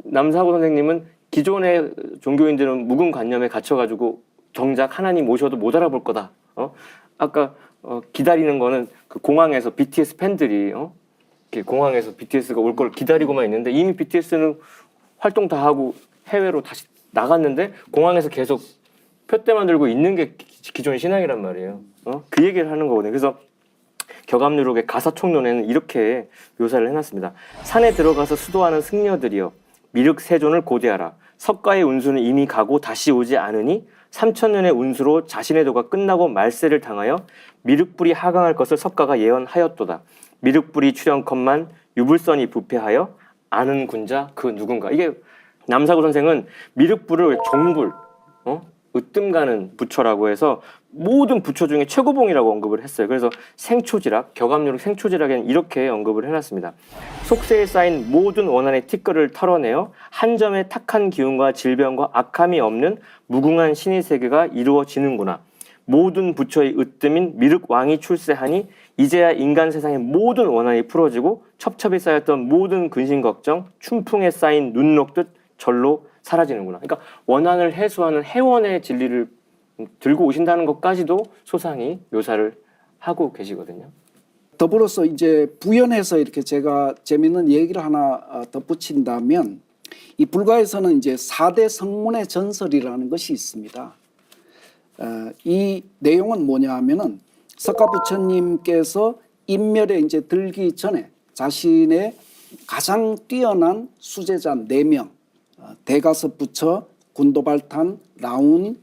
남사고 선생님은 기존의 종교인들은 묵은관념에 갇혀가지고 정작 하나님 오셔도 못 알아볼 거다. 아까 기다리는 거는 그 공항에서 BTS 팬들이 이렇게 공항에서 BTS가 올 걸 기다리고만 있는데, 이미 BTS는 활동 다 하고 해외로 다시 나갔는데 공항에서 계속 표대만 들고 있는 게 기존 신앙이란 말이에요. 그 얘기를 하는 거거든요. 그래서 격암누룩의 가사총론에는 이렇게 묘사를 해놨습니다. 산에 들어가서 수도하는 승려들이여, 미륵세존을 고대하라. 석가의 운수는 이미 가고 다시 오지 않으니 3000년의 운수로 자신의 도가 끝나고 말세를 당하여 미륵불이 하강할 것을 석가가 예언하였도다. 미륵불이 출현컨만 유불선이 부패하여 아는 군자 그 누군가. 이게 남사구 선생은 미륵불을 종불, 으뜸가는 부처라고 해서 모든 부처 중에 최고봉이라고 언급을 했어요. 그래서 생초지락, 격암누룩 생초지락에는 이렇게 언급을 해놨습니다. 속세에 쌓인 모든 원한의 티끌을 털어내어 한 점의 탁한 기운과 질병과 악함이 없는 무궁한 신의 세계가 이루어지는구나. 모든 부처의 으뜸인 미륵왕이 출세하니 이제야 인간 세상의 모든 원한이 풀어지고 첩첩이 쌓였던 모든 근심 걱정, 춘풍에 쌓인 눈 녹듯 절로 사라지는구나. 그러니까 원한을 해소하는 해원의 진리를 들고 오신다는 것까지도 소상히 묘사를 하고 계시거든요. 더불어서 이제 부연해서 이렇게 제가 재미있는 얘기를 하나 덧붙인다면, 이 불가에서는 이제 4대 성문의 전설이라는 것이 있습니다. 이 내용은 뭐냐 하면은 석가 부처님께서 인멸에 이제 들기 전에 자신의 가장 뛰어난 수제자 4명, 대가섭 부처, 군도발탄, 라운,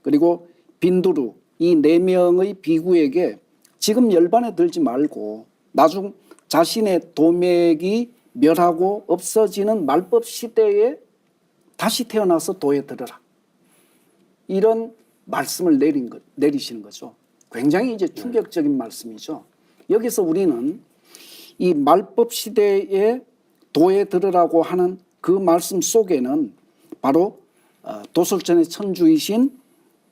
그리고 빈두루, 이 4명의 비구에게 지금 열반에 들지 말고 나중 자신의 도맥이 멸하고 없어지는 말법 시대에 다시 태어나서 도에 들어라. 이런 말씀을 내리시는 거죠. 굉장히 이제 충격적인 말씀이죠. 여기서 우리는 이 말법 시대에 도에 들으라고 하는 그 말씀 속에는 바로 도솔천의 천주이신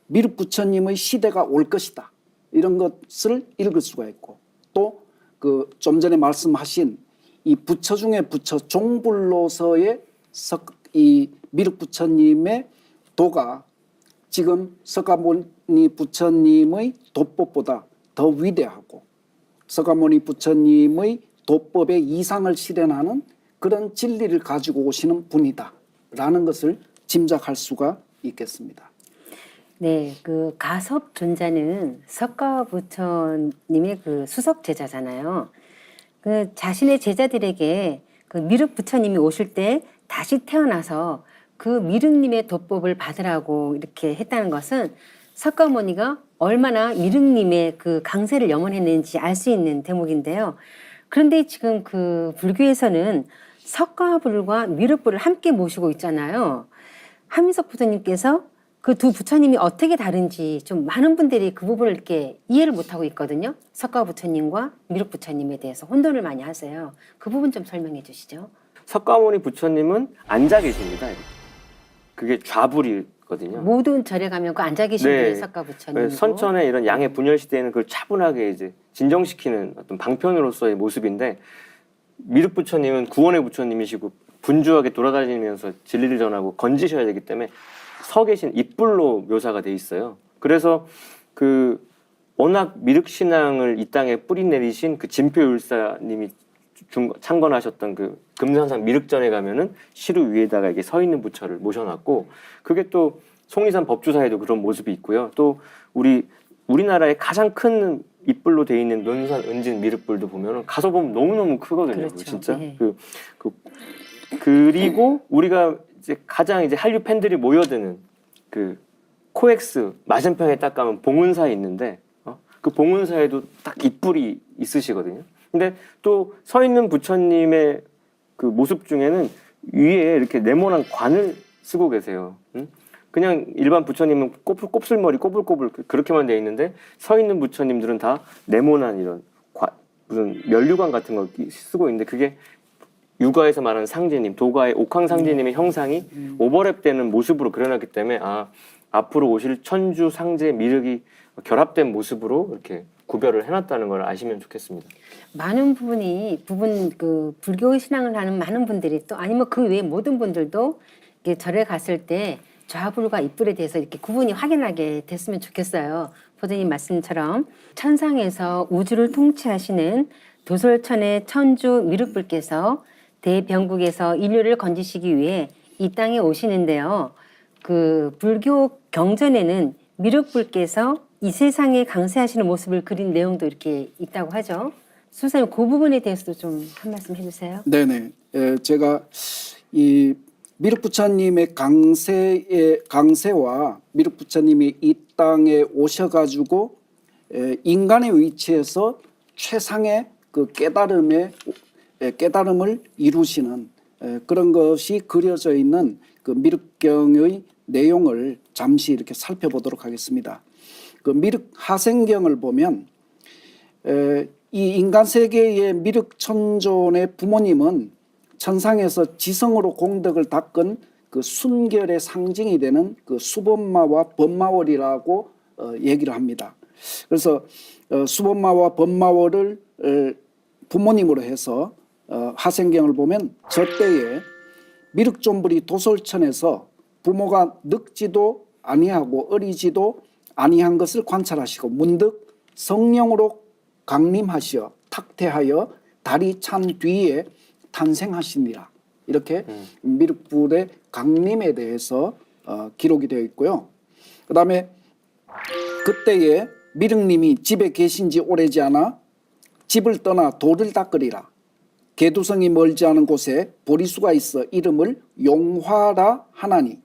미륵부처님의 시대가 올 것이다, 이런 것을 읽을 수가 있고, 또 그 좀 전에 말씀하신 이 부처 중에 부처 종불로서의 이 미륵부처님의 도가 지금 석가모니 부처님의 도법보다 더 위대하고 석가모니 부처님의 도법의 이상을 실현하는 그런 진리를 가지고 오시는 분이다라는 것을 짐작할 수가 있겠습니다. 네, 그 가섭 존자는 석가 부처님의 그 수석 제자잖아요. 그 자신의 제자들에게 그 미륵 부처님이 오실 때 다시 태어나서 그 미륵님의 도법을 받으라고 이렇게 했다는 것은 석가모니가 얼마나 미륵님의 그 강세를 염원했는지 알 수 있는 대목인데요. 그런데 지금 그 불교에서는 석가불과 미륵불을 함께 모시고 있잖아요. 한민석 부처님께서 그 두 부처님이 어떻게 다른지 좀 많은 분들이 그 부분을 이렇게 이해를 못하고 있거든요. 석가 부처님과 미륵 부처님에 대해서 혼돈을 많이 하세요. 그 부분 좀 설명해 주시죠. 석가모니 부처님은 앉아 계십니다. 그게 좌불이거든요. 모든 절에 가면 그 앉아 계신 분이 석가 부처님이고, 선천의 이런 양의 분열 시대에는 그걸 차분하게 이제 진정시키는 어떤 방편으로서의 모습인데, 미륵 부처님은 구원의 부처님이시고 분주하게 돌아다니면서 진리를 전하고 건지셔야 되기 때문에 서 계신 입불로 묘사가 돼 있어요. 그래서 그 워낙 미륵 신앙을 이 땅에 뿌리 내리신 그 진표 율사님이 창건하셨던 그 금산산 미륵전에 가면은 시루 위에다가 이게 서 있는 부처를 모셔놨고, 그게 또 속리산 법주사에도 그런 모습이 있고요. 또 우리나라의 가장 큰 잎불로 돼 있는 논산 은진 미륵불도 보면은 가서 보면 너무너무 크거든요. 그렇죠. 진짜. 네. 그리고 우리가 이제 가장 이제 한류 팬들이 모여드는 그 코엑스 맞은편에 딱 가면 봉은사에 있는데, 그 봉은사에도 딱 잎불이 있으시거든요. 근데 또 서 있는 부처님의 그 모습 중에는 위에 이렇게 네모난 관을 쓰고 계세요. 응? 그냥 일반 부처님은 곱슬머리 꼬불꼬불 그렇게만 돼 있는데, 서 있는 부처님들은 다 네모난 이런 무슨 면류관 같은 걸 쓰고 있는데, 그게 육아에서 말하는 상제님, 도가의 옥황상제님의 형상이 오버랩되는 모습으로 그려놨기 때문에 앞으로 오실 천주 상제 미륵이 결합된 모습으로 이렇게 구별을 해놨다는 걸 아시면 좋겠습니다. 많은 그 불교 신앙을 하는 많은 분들이 또 아니면 그 외에 모든 분들도 이렇게 절에 갔을 때 좌불과 입불에 대해서 이렇게 구분이 확연하게 됐으면 좋겠어요. 보도님 말씀처럼 천상에서 우주를 통치하시는 도솔천의 천주 미륵불께서 대병국에서 인류를 건지시기 위해 이 땅에 오시는데요. 그 불교 경전에는 미륵불께서 이 세상에 강세하시는 모습을 그린 내용도 이렇게 있다고 하죠. 수사님, 그 부분에 대해서도 좀 한 말씀 해주세요. 네네. 제가 이 미륵부처님의 강세와 미륵부처님이 이 땅에 오셔가지고 인간의 위치에서 최상의 그 깨달음을 이루시는 그런 것이 그려져 있는 그 미륵경의 내용을 잠시 이렇게 살펴보도록 하겠습니다. 그 미륵 하생경을 보면 이 인간 세계의 미륵 천존의 부모님은 천상에서 지성으로 공덕을 닦은 그 순결의 상징이 되는 그 수범마와 범마월이라고 얘기를 합니다. 그래서 수범마와 범마월을 부모님으로 해서 하생경을 보면 저 때에 미륵존불이 도솔천에서 부모가 늙지도 아니하고 어리지도 아니한 것을 관찰하시고 문득 성령으로 강림하시어 탁태하여 달이 찬 뒤에 탄생하시니라. 이렇게 미륵불의 강림에 대해서 기록이 되어 있고요. 그 다음에 그때에 미륵님이 집에 계신 지 오래지 않아 집을 떠나 돌을 닦으리라. 개두성이 멀지 않은 곳에 보리수가 있어 이름을 용화라 하나니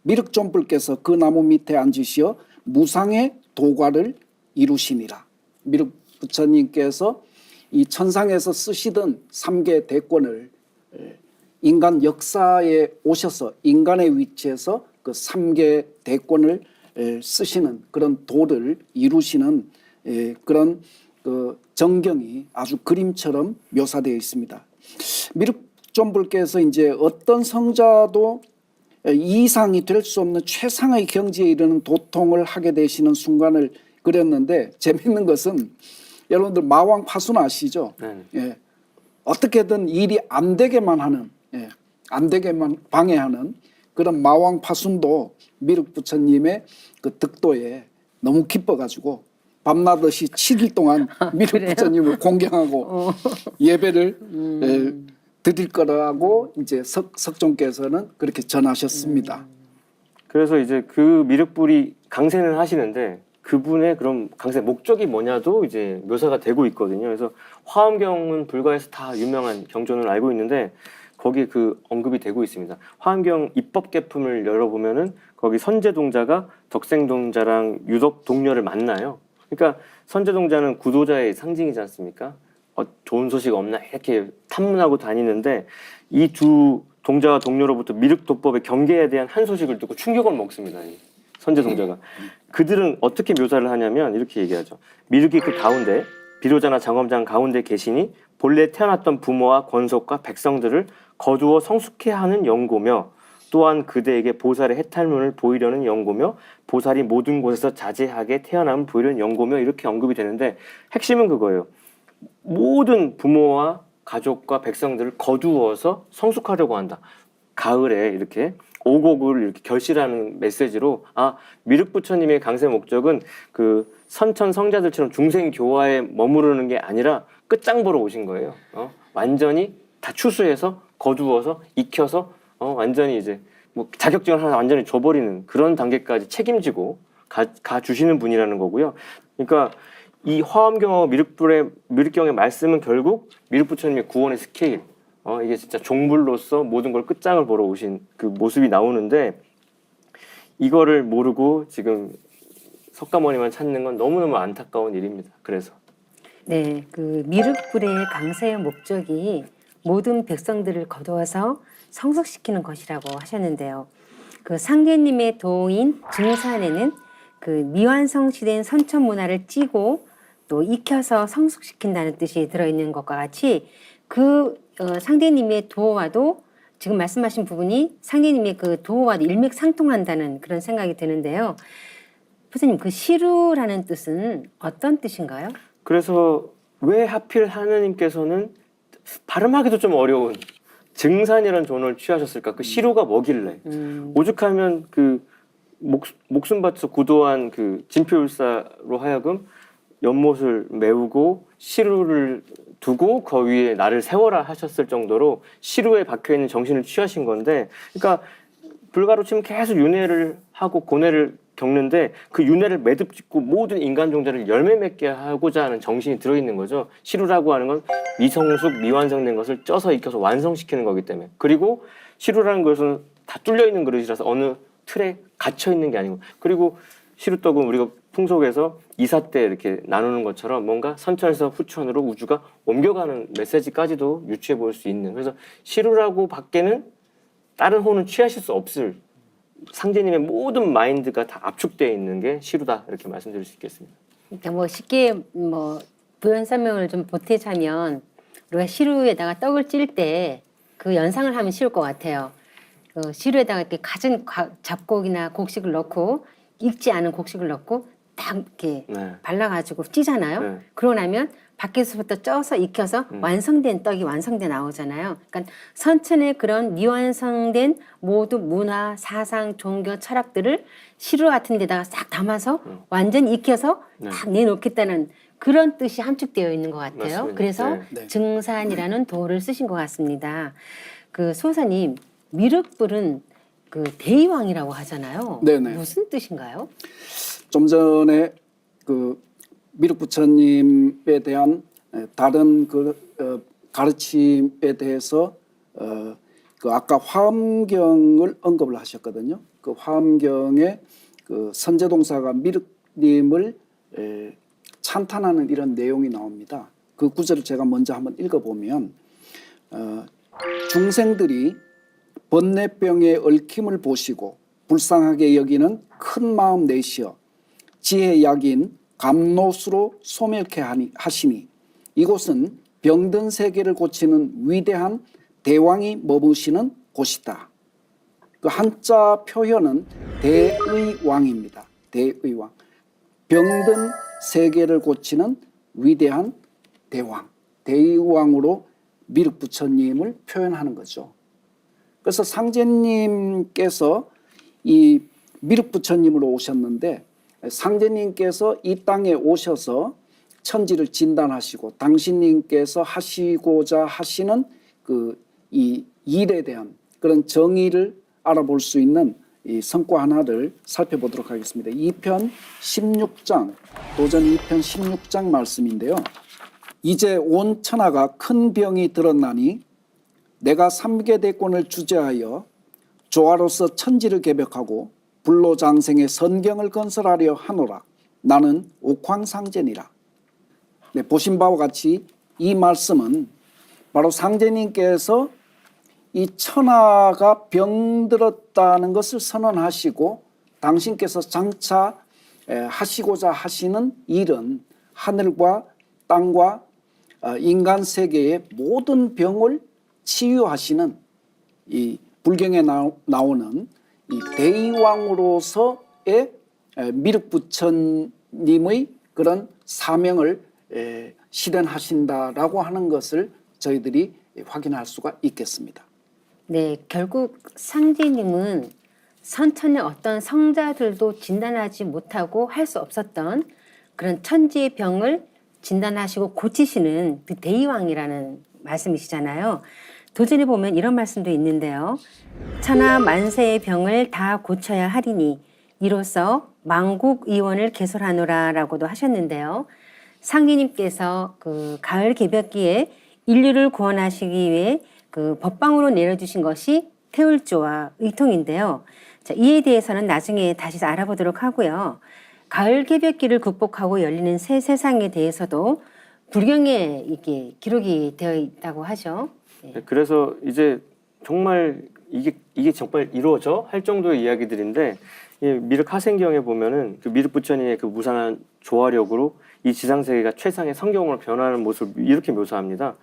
미륵존불께서 그 나무 밑에 앉으시어 무상의 도과를 이루시니라. 미륵 부처님께서 이 천상에서 쓰시던 3개 대권을 인간 역사에 오셔서 인간의 위치에서 그 3개 대권을 쓰시는 그런 도를 이루시는 그런 그 정경이 아주 그림처럼 묘사되어 있습니다. 미륵존불께서 이제 어떤 성자도 이상이 될 수 없는 최상의 경지에 이르는 도통을 하게 되시는 순간을 그렸는데, 재밌는 것은 여러분들 마왕 파순 아시죠? 예. 어떻게든 일이 안 되게만 하는, 안 되게만 방해하는 그런 마왕 파순도 미륵 부처님의 그 득도에 너무 기뻐가지고 밤낮없이 7일 동안 미륵 부처님을 공경하고 예배를 드릴 거라고 이제 석종께서는 그렇게 전하셨습니다. 그래서 이제 그 미륵불이 강세는 하시는데, 그분의 그럼 강세 목적이 뭐냐도 이제 묘사가 되고 있거든요. 그래서 화엄경은 불가에서 다 유명한 경전을 알고 있는데, 거기에 그 언급이 되고 있습니다. 화엄경 입법계품을 열어보면은 거기 선제동자가 덕생동자랑 유덕동녀를 만나요. 그러니까 선제동자는 구도자의 상징이지 않습니까? 좋은 소식 없나 이렇게 탐문하고 다니는데, 이 두 동자와 동료로부터 미륵도법의 경계에 대한 한 소식을 듣고 충격을 먹습니다. 이 선제동자가. 그들은 어떻게 묘사를 하냐면 이렇게 얘기하죠. 미륵이 그 가운데, 비로자나 장엄장 가운데 계시니 본래 태어났던 부모와 권속과 백성들을 거두어 성숙해 하는 연고며, 또한 그대에게 보살의 해탈문을 보이려는 연고며, 보살이 모든 곳에서 자제하게 태어남을 보이려는 연고며, 이렇게 언급이 되는데, 핵심은 그거예요. 모든 부모와 가족과 백성들을 거두어서 성숙하려고 한다. 가을에 이렇게 오곡을 이렇게 결실하는 메시지로 미륵부처님의 강세 목적은 그 선천 성자들처럼 중생 교화에 머무르는 게 아니라 끝장 보러 오신 거예요. 완전히 다 추수해서 거두어서 익혀서 완전히 이제 뭐 자격증을 하나 완전히 줘버리는 그런 단계까지 책임지고 가 주시는 분이라는 거고요. 그러니까 이 화엄경하고 미륵경의 말씀은 결국 미륵부처님의 구원의 스케일, 이게 진짜 종불로서 모든 걸 끝장을 보러 오신 그 모습이 나오는데, 이거를 모르고 지금 석가모니만 찾는 건 너무너무 안타까운 일입니다. 그래서 네, 그 미륵불의 강세의 목적이 모든 백성들을 거두어서 성숙시키는 것이라고 하셨는데요. 그 상제님의 도인 증산에는 그 미완성시된 선천 문화를 찌고 또 익혀서 성숙시킨다는 뜻이 들어있는 것과 같이 그 상제님의 도와도 지금 말씀하신 부분이 상제님의 그 도와도 일맥상통한다는 그런 생각이 드는데요. 부처님, 그 시루라는 뜻은 어떤 뜻인가요? 그래서 왜 하필 하느님께서는 발음하기도 좀 어려운 증산이라는 존을 취하셨을까? 그 시루가 뭐길래? 오죽하면 그 목숨 바쳐 구도한 그 진표율사로 하여금 연못을 메우고 시루를 두고 그 위에 나를 세워라 하셨을 정도로 시루에 박혀 있는 정신을 취하신 건데, 그러니까 불가로 치면 계속 윤회를 하고 고뇌를 겪는데 그 윤회를 매듭짓고 모든 인간 종자를 열매 맺게 하고자 하는 정신이 들어있는 거죠. 시루라고 하는 건 미성숙, 미완성된 것을 쪄서 익혀서 완성시키는 거기 때문에. 그리고 시루라는 것은 다 뚫려 있는 그릇이라서 어느 틀에 갇혀 있는 게 아니고, 그리고 시루떡은 우리가 풍속에서 이사 때 이렇게 나누는 것처럼 뭔가 선천에서 후천으로 우주가 옮겨가는 메시지까지도 유추해 볼 수 있는, 그래서 시루라고 밖에는 다른 호는 취하실 수 없을 상제님의 모든 마인드가 다 압축되어 있는 게 시루다, 이렇게 말씀드릴 수 있겠습니다. 그러니까 뭐 쉽게 뭐 부연 설명을 좀 보태자면, 우리가 시루에다가 떡을 찔 때 그 연상을 하면 쉬울 것 같아요. 그 시루에다가 이렇게 갖은 잡곡이나 곡식을 넣고 익지 않은 곡식을 넣고 딱 이렇게 네. 발라가지고 찌잖아요. 네. 그러고 나면 밖에서부터 쪄서 익혀서 완성된 떡이 완성돼 나오잖아요. 그러니까 선천의 그런 미완성된 모든 문화, 사상, 종교, 철학들을 시루 같은 데다가 싹 담아서 완전히 익혀서 네. 딱 내놓겠다는 그런 뜻이 함축되어 있는 것 같아요. 맞습니다. 그래서 네. 네. 증산이라는 도를 쓰신 것 같습니다. 그 소사님, 미륵불은 그 대의왕이라고 하잖아요. 네네. 무슨 뜻인가요? 좀 전에 그 미륵부처님에 대한 다른 그 가르침에 대해서 그 아까 화엄경을 언급을 하셨거든요. 그 화엄경에 그 선제동사가 미륵님을 찬탄하는 이런 내용이 나옵니다. 그 구절을 제가 먼저 한번 읽어보면, 중생들이 번뇌병의 얽힘을 보시고 불쌍하게 여기는 큰 마음 내시어 지혜 약인 감노수로 소멸케 하시니, 이곳은 병든 세계를 고치는 위대한 대왕이 머무시는 곳이다. 그 한자 표현은 대의왕입니다. 대의왕. 병든 세계를 고치는 위대한 대왕. 대의왕으로 미륵부처님을 표현하는 거죠. 그래서 상제님께서 이 미륵부처님으로 오셨는데, 상제님께서 이 땅에 오셔서 천지를 진단하시고 당신님께서 하시고자 하시는 그 이 일에 대한 그런 정의를 알아볼 수 있는 이 성과 하나를 살펴보도록 하겠습니다. 2편 16장, 도전 2편 16장 말씀인데요. 이제 온 천하가 큰 병이 들었나니 내가 삼계대권을 주재하여 조화로서 천지를 개벽하고 불로장생의 선경을 건설하려 하노라. 나는 옥황상제니라. 네, 보신 바와 같이 이 말씀은 바로 상제님께서 이 천하가 병들었다는 것을 선언하시고, 당신께서 장차 하시고자 하시는 일은 하늘과 땅과 인간 세계의 모든 병을 치유하시는, 이 불경에 나오는 이 대의왕으로서의 미륵부처님의 그런 사명을 실현하신다라고 하는 것을 저희들이 확인할 수가 있겠습니다. 네, 결국 상제님은 선천의 어떤 성자들도 진단하지 못하고 할 수 없었던 그런 천지의 병을 진단하시고 고치시는 그 대의왕이라는 말씀이시잖아요. 도전해 보면 이런 말씀도 있는데요. 천하 만세의 병을 다 고쳐야 하리니 이로써 만국의원을 개설하노라라고도 하셨는데요. 상기님께서 그 가을 개벽기에 인류를 구원하시기 위해 그 법방으로 내려주신 것이 태울조와 의통인데요. 자, 이에 대해서는 나중에 다시 알아보도록 하고요. 가을 개벽기를 극복하고 열리는 새 세상에 대해서도 불경에 이게 기록이 되어 있다고 하죠. 네. 그래서 이제 정말 이게 정말 이루어져 할 정도의 이야기들인데 이 미륵 하생경에 보면은 그 미륵 부처님의 그 무상한 조화력으로 이 지상 세계가 최상의 성경으로 변하는 모습을 이렇게 묘사합니다.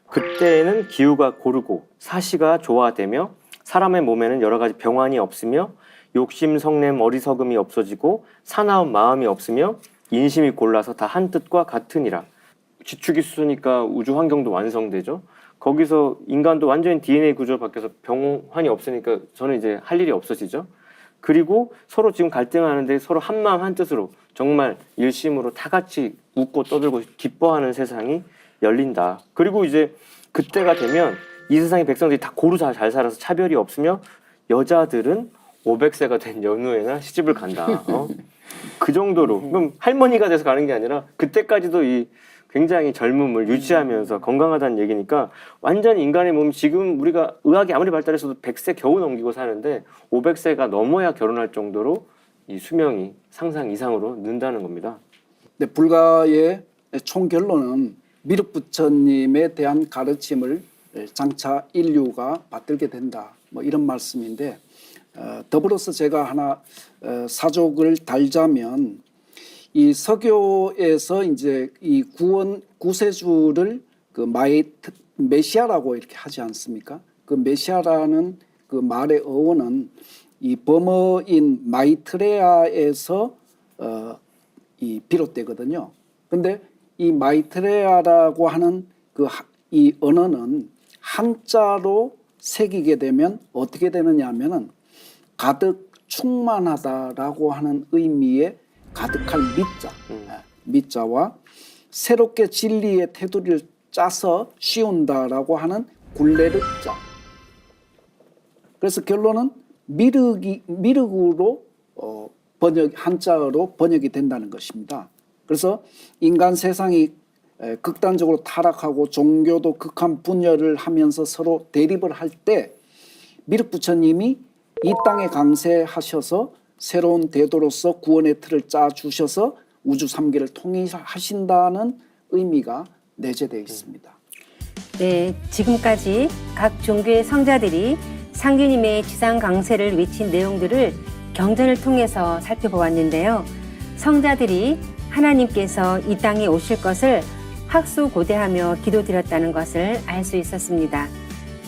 그때는 기후가 고르고 사시가 조화되며 사람의 몸에는 여러 가지 병환이 없으며 욕심, 성냄, 어리석음이 없어지고 사나운 마음이 없으며 인심이 골라서 다 한 뜻과 같으니라. 지축이 수니까 우주 환경도 완성되죠. 거기서 인간도 완전히 DNA 구조가 바뀌어서 병환이 없으니까 저는 이제 할 일이 없어지죠. 그리고 서로 지금 갈등하는데 서로 한 마음 한 뜻으로 정말 일심으로 다 같이 웃고 떠들고 기뻐하는 세상이 열린다. 그리고 이제 그때가 되면 이 세상의 백성들이 다 고루 잘 살아서 차별이 없으며 여자들은 500세가 된 연후에나 시집을 간다. 그 정도로. 그럼 할머니가 돼서 가는 게 아니라 그때까지도 이 굉장히 젊음을 유지하면서 건강하다는 얘기니까 완전히 인간의 몸이 지금 우리가 의학이 아무리 발달했어도 100세 겨우 넘기고 사는데 500세가 넘어야 결혼할 정도로 이 수명이 상상 이상으로 는다는 겁니다. 네, 불가의 총 결론은 미륵 부처님에 대한 가르침을 장차 인류가 받들게 된다. 뭐 이런 말씀인데 더불어서 제가 하나 사족을 달자면 이 서교에서 이제 이 구세주를 그 메시아라고 이렇게 하지 않습니까? 그 메시아라는 그 말의 어원은 이 범어인 마이트레아에서 이 비롯되거든요. 근데 이 마이트레아라고 하는 그 이 언어는 한자로 새기게 되면 어떻게 되느냐 하면은 가득 충만하다라고 하는 의미의 가득할 미자와 새롭게 진리의 테두리를 짜서 씌운다라고 하는 굴레르자. 그래서 결론은 미륵으로 한자어로 번역이 된다는 것입니다. 그래서 인간 세상이 극단적으로 타락하고 종교도 극한 분열을 하면서 서로 대립을 할 때 미륵 부처님이 이 땅에 강세하셔서 새로운 대도로서 구원의 틀을 짜주셔서 우주 3계를 통일하신다는 의미가 내재되어 있습니다. 네, 지금까지 각 종교의 성자들이 상규님의 지상 강세를 외친 내용들을 경전을 통해서 살펴보았는데요. 성자들이 하나님께서 이 땅에 오실 것을 학수고대하며 기도드렸다는 것을 알 수 있었습니다.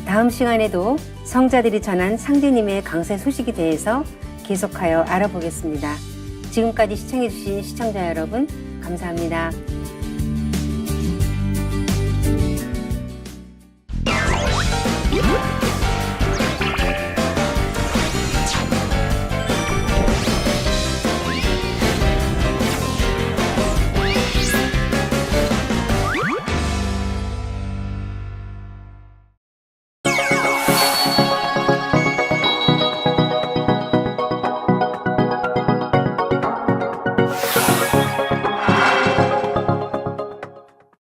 다음 시간에도 성자들이 전한 상제님의 강세 소식에 대해서 계속하여 알아보겠습니다. 지금까지 시청해주신 시청자 여러분, 감사합니다.